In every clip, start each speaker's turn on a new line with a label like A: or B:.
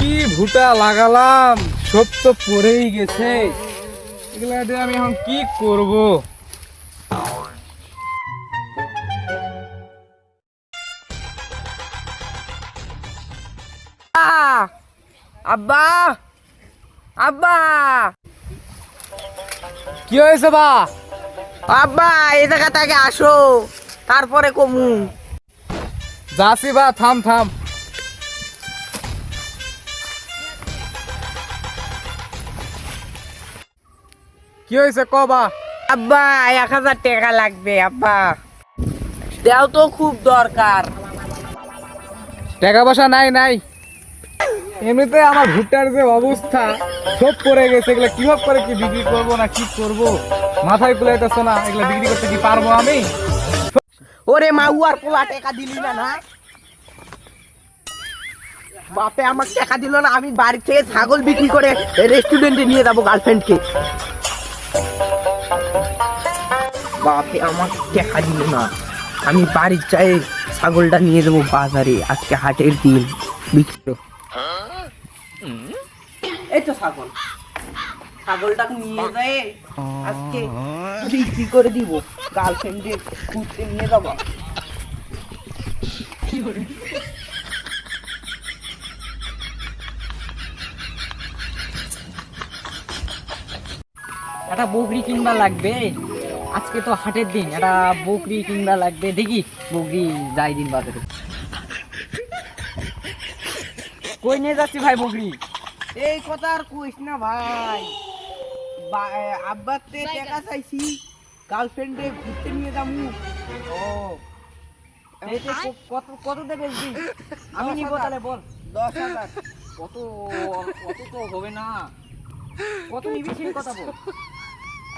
A: কি ভুটা লাগালাম, সব তো পড়েই গেছে। এগুলা দিয়ে আমি এখন কি করব?
B: আব্বা, আব্বা,
A: কি হয়েছে বা?
B: আব্বা, এই জায়গা থেকে আসো, তারপরে কমু।
A: যাচ্ছি বা, থাম থাম। কি হয়েছে ক বা?
B: আব্বা, 1000 টাকা লাগবে আব্বা, দেও তো, খুব দরকার।
A: টাকা পয়সা নাই নাই। এমনিতে আমার ভুট্টার যে অবস্থা, সব পড়ে গেছে। এগুলা কিভাবে করে কি বিক্রি করব না কি করব মাথায় কুলাইতেছে না। এগুলা বিক্রি করতে কি পারবো আমি?
B: ওরে মাউয়ার পোলা, টাকা দিলি না না? বাপে আমার টাকা দিল না, আমি বাড়ি থেকে ছাগল বিক্রি করে রেস্টুরেন্টে নিয়ে যাবো গার্লফ্রেন্ডকে। বাপে আমার টাকা দিল না, আমি বাড়ির চাই ছাগলটা নিয়ে যাবো বাজারে, আজকে হাটের দিন বিক্রি। এই তো ছাগল, ছাগলটা নিয়ে যায় আজকে বিক্রি করে দিব, গার্লফ্রেন্ডে ঘুরতে নিয়ে যাবো।
C: একটা বকরি কিনবা লাগবে, আজকে তো হাটের দিন, একটা বকরি কিনবা লাগবে। দেখি বকরি যাই দিন বাজারে। কই নিয়ে যাচ্ছি ভাই বকরি?
B: এই কথা আর কইস না ভাই, আব্বাতে টাকা চাইছি, গার্লফ্রেন্ডে ঘুরতে নিয়ে যাবো।
C: ও এইতে কত কত দেবে দিন? আমি নিব তাহলে বল।
B: 10,000।
C: কত কত তো হবে না, কত নিবি সেই কথা বল।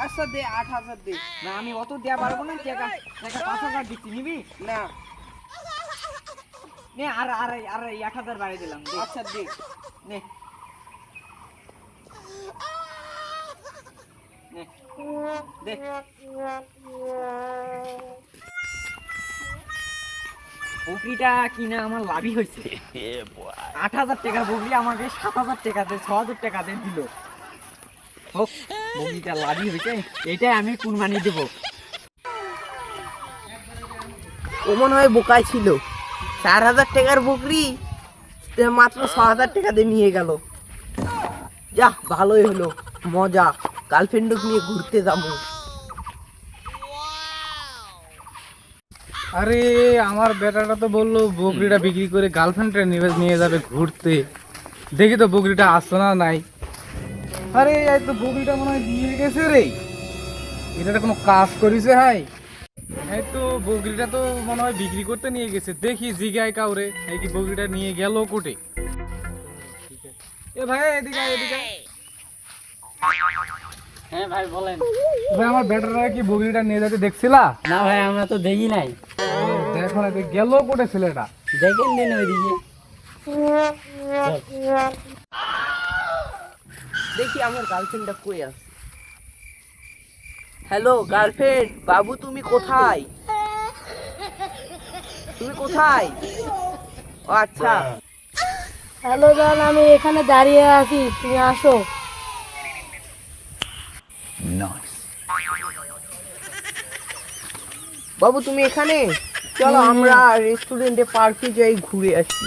B: আচ্ছা দে, 8,000 দে।
C: না আমি অত দেয়া পারবো না, টাকা টাকা 5,000 দিচ্ছি, নিবি?
B: না,
C: নে আর আর আর 1,000 বাড়িয়ে দিলাম, দে।
B: আচ্ছা দে।
C: নে নে দে। বকরিটা কিনা আমার লাভই হয়েছে। 8,000 টাকার বকরি আমাকে 7,000 টাকা দেয়, 6,000 টাকা দিয়ে দিল। হোক, বকরিটা লাভই হয়েছে, এটাই আমি কুরবানি দেবো।
B: ও মনে হয় বোকাই ছিল, 4,000 টাকার বকরি মাত্র 6,000 টাকা দিয়ে নিয়ে গেল। যা ভালোই হলো, মজা, গার্লফ্রেন্ড নিয়ে ঘুরতে যাবো।
A: আরে আমার বেটাটা তো বললো বকরিটা বিক্রি করে গার্লফ্রেন্ডটা নিয়ে যাবে ঘুরতে। দেখি তো বকরিটা আসছে না নাই। আরে এই তো বকরিটা মনে হয় দিয়ে গেছে রে। এটা কোনো কাজ করিছে হাই? এই তো বকরিটা তো মনে হয় বিক্রি করতে নিয়ে গেছে। দেখি জিগায় কাউরে, এই কি বকরিটা নিয়ে গেল কোটে? এ ভাই এদিকে আয়, এদিকে আয়।
C: হ্যাঁ ভাই বলেন।
A: ভাই আমার বেটারা কি বকরিটা নিয়ে যেতে দেখছিলা?
C: না ভাই আমরা তো দেখি নাই।
A: দেখো না গেল কোটে ছেলেটা।
C: দেখেন দিন ওইদিকে।
B: দেখি আমার গার্লফ্রেন্ডটা কই আছে। হ্যালো গার্লফ্রেন্ড, বাবু তুমি কোথায়? তুমি কোথায়? ও আচ্ছা,
D: হ্যালো জান, আমি এখানে দাঁড়িয়ে আছি, তুমি আসো।
B: বাবু তুমি এখানে, চলো আমরা রেস্টুরেন্টে পার্কে যাই ঘুরে আসি।